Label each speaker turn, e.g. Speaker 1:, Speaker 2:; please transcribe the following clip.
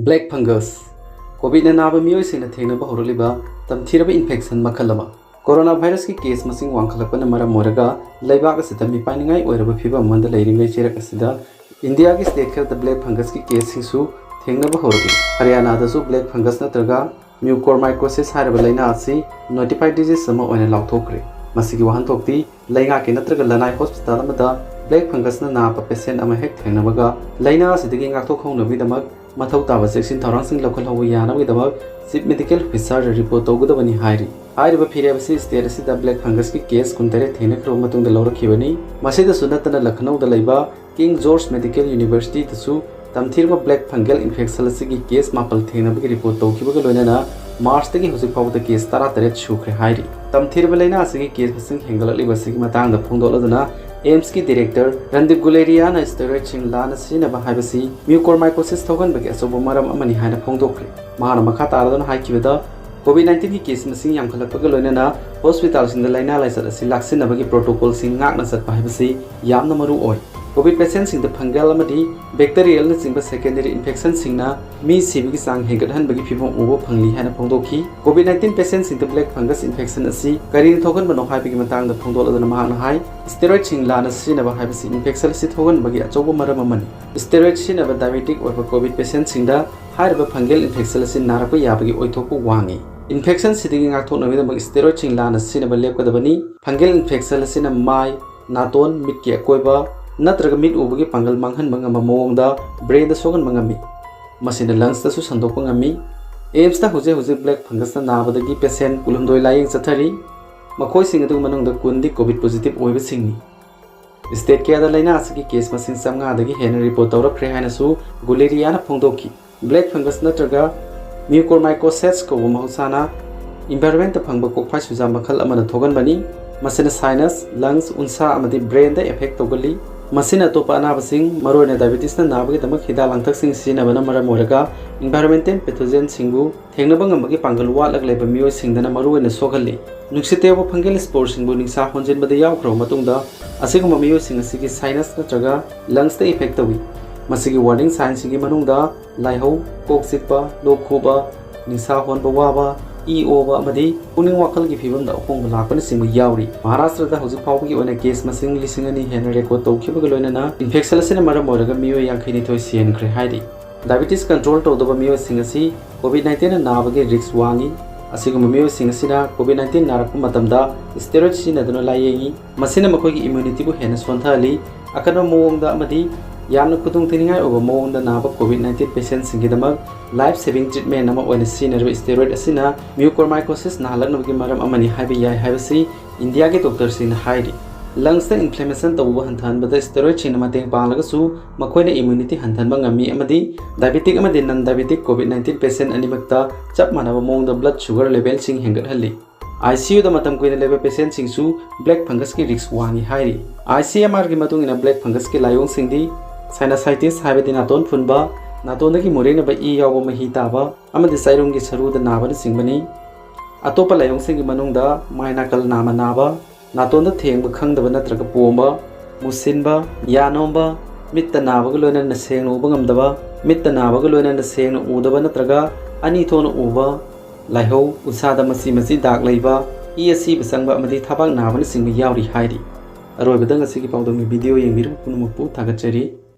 Speaker 1: Black fungus Covid नाब मियोइसिंगना थेंगनबा हौरलिबा तमथिरबा infection मखल अमा corona virus की case मसिंग वांखलकपना मरम मोरगा लैबाक असिदा मिपानिंगाई ओइरबा फिबम मंद लैरिंगाई चेरक असिदा इंडिया की स्टेट हेल्थ ब्लैक फंगस की केस सिंगसु थेंगनबा हौरगि हरियाणा दसु ब्लैक फंगस नत्रगा म्यूकोरमाइकोसिस हारबा लैना असि नोटिफाइड डिजीज अमा ओइना लाउथोक्रे मसिगी वाहनथोक्ति लैंगा के नत्रगा लनाई हॉस्पिटल अमदा ब्लैक फंगस नाप पेशेंट अमा हेक थेंगनबगा लैना असिदगी गाथोखौनबिदमक मथौ ताबा सेक्शन थौरांसिंग लौखलहौ यानबगिदमक चीफ मेडिकल ऑफिसर रिपोर्ट तौगदबनी हाइरि हाइरिबा फिरेबसि स्टेट असिदा ब्लैक फंगस की केस कुंतरे थेंगनख्रो मतुंग लौरखिबनी मसिदसु नतना लखनऊ दा लैबा किंग जॉर्ज मेडिकल यूनिवर्सिटी तसु तमथिरबा ब्लैक फंगल इन्फेक्शन असिगी केस मापल थेंगनबगी रिपोर्ट तौखिबगा लोइनना मार्च तगी हुजिक फाउदा केस 13 सुख्रे हाइरि तमथिरबा लैना असिगी केस मसिंग हेंगललिबसिगी मतंगदा फोंदोलदना एम्स की डायरेक्टर रणदीप गुलेरिया ने स्टेरॉइड सिंग लाना सिनबा हाइबसी म्यूकोरमाइकोसिस थोगनबगी असोबो मरम अमनि हाइना फोंदोक्रे महाना मखा तारदना हाइकिबदा कोविड-19 की केस मसिंग यामखलकपगा लोइनना हॉस्पिटल सिंग लाइना लाइसत असि लाक्सिनबगी प्रोटोकॉल सिंग गाकना सतपा हाइबसी यामना मरु ओय कोविड पेशेंट सिंग द फंगल अमदी बैक्टीरियल न सिंग सेकेंडरी इन्फेक्शन सिंगना मी सिबिगी सांग हेगदहनबगी फिबम उबो फंगली हाइना फोंदोखी कोविड-19 पेशेंट सिंग द ब्लैक फंगस इन्फेक्शन असि करिन थोगनबनो हाइबगी मतंगदा फोंदोलदना महाना हाइ स्टेरॉइड सिंग लाना सिनबा हाइबसी इन्फेक्शन असि थोगनबगी अचौबो मरम अमनि स्टेरॉइड सिनबा डायबिटिक ओइबा कोविड पेशेंट सिंगदा हाइरबा फंगल इन्फेक्शन असि नारपा याबगी ओइथोकु वांगी इन्फेक्शन सिदिगी गाथोनबिदमक स्टेरॉइड सिंग लाना सिनबा लेपकदबनी फंगल इन्फेक्शन असिना माइ नातोन मिट के अकोइबा नत्रगा मिट उबगी पंगल मांगहनबा ngama मओंगदा ब्रेन दा सोगनबा ngami मसिना lungs Dasu संदोकपा ngami AIIMS दा हुजे ब्लैक फंगस नाबदगी पेशेंट कुलहमदोय लायेंग चथरी मखोय सिंग अदु मनंगदा कुंदी कोविड पॉजिटिव ओइबा सिंगनी स्टेट के अदा लाइना असगी केस मसिंग समगा दगी हेन रिपोर्ट तौरखरे हाइनसु गुलेरियाना फोंदोकी ब्लैक फंगस नत्रगा म्यूकोरमाइकोसिस को महौसाना इन्वायरमेंट फंगबा कोकफाइ सुजा मखल अमना थोगनबनी मसिना साइनस लंग्स उनसा अमदी ब्रेन दा इफेक्ट तौगली मसिना तोपा अनाबसिंग मरोयना डायबिटीज ना नाबगीदमक हिदा लांथक सिंग सिनबना मरम ओरगा इन्वायरमेंटल पैथोजेन सिंगु थेंगनबा ngambagi पांगल वालक लेबा मियोय सिंगदना मरोयना सोगल्ली नुक्सितेबो फंगल स्पोर सिंगु निंसा होंजेनबदा यावख्रो मतुंगदा असिगुम मियोय सिंग असिगी साइनस नत्रगा लंग्स दा इफेक्ट तौई मसिगी वार्निंग साइन सिंगी मनुंगदा लाइहौ कोक चिकपा लोक खोबा निंसा होनबा वाबा ई ओबा अमदी पुनिंग वाखल की फिबम दा होंग लापन सिंग यावरी महाराष्ट्र दा हुजु फावगी ओने केस मसिंग लिसिंगनी हेन रेकॉर्ड तौखिबग लोइनना इन्फेक्शन असिना मरम ओरगा मियो यांखैनि थोय सियनख्रे हाइरि डायबिटीज कंट्रोल तौदबा मियो सिंग असि कोविड-19 नाबगे रिस्क वांगी असिगुम मियो सिंग असिना कोविड-19 नारकु मतमदा स्टेरॉइड सिनदुना लायेंगी मसिना मखोयगी इम्यूनिटी बु हेन सोंथाली अकन मोंगदा अमदी यामना खुदुंग थिनिंगाय ओबा मोंगदा नाबा कोविड-19 पेशेंट सिंगिदमक लाइफ सेविंग ट्रीटमेंट अमा ओइना सिनरबा स्टेरॉइड असिना म्यूकोरमाइकोसिस नाहलकनबगी मरम अमनि हाइबा याय हाइबसि इंडिया के डॉक्टर सिंह हाइरि लंग्स दा इन्फ्लेमेशन तौबा हंथानबदा स्टेरॉइड सिन मतेंग पांगलगसु मखोयना इम्यूनिटी हंथानबा ngami अमदी डायबिटिक अमदी नन डायबिटिक कोविड-19 पेशेंट अनिमकता चप मानबा मोंगदा ब्लड शुगर लेवल सिंग हेंगतहल्ली ICU दा मतम कोइना लेबा पेशेंट सिंगसु ब्लैक फंगस की रिस्क वांगी हाइरि ICMR की मतुंगिना ब्लैक फंगस की लायोंग सिंगदी साइनसाइटिस हाइबदी नातोन फुनबा नातोनदगी मोरेनबा ई यावबा मही ताबा अमदी साइरुंगी सरुदा नाबन सिंगबनी अतोपा लायोंग सिंगी मनुंगदा माइनाकल नामा नाबा नातोनदा थेंगबा खंगदबा नत्रगा पोंबा मुसिनबा यानोंबा मित्ता नाबगा लोइनना सेंगना उबा ngamdaba मित्ता नाबगा लोइनना सेंगना उदबा नत्रगा अनि थोना उबा लाइहौ उसादा मसी दाग लैबा ई असि बसंगबा अमदी थाबाक नाबन सिंग यावरी हाइरि अरोयबदंग असिगी पाउदोंगी वीडियो येंगिरु पुनमुपु थागचरी।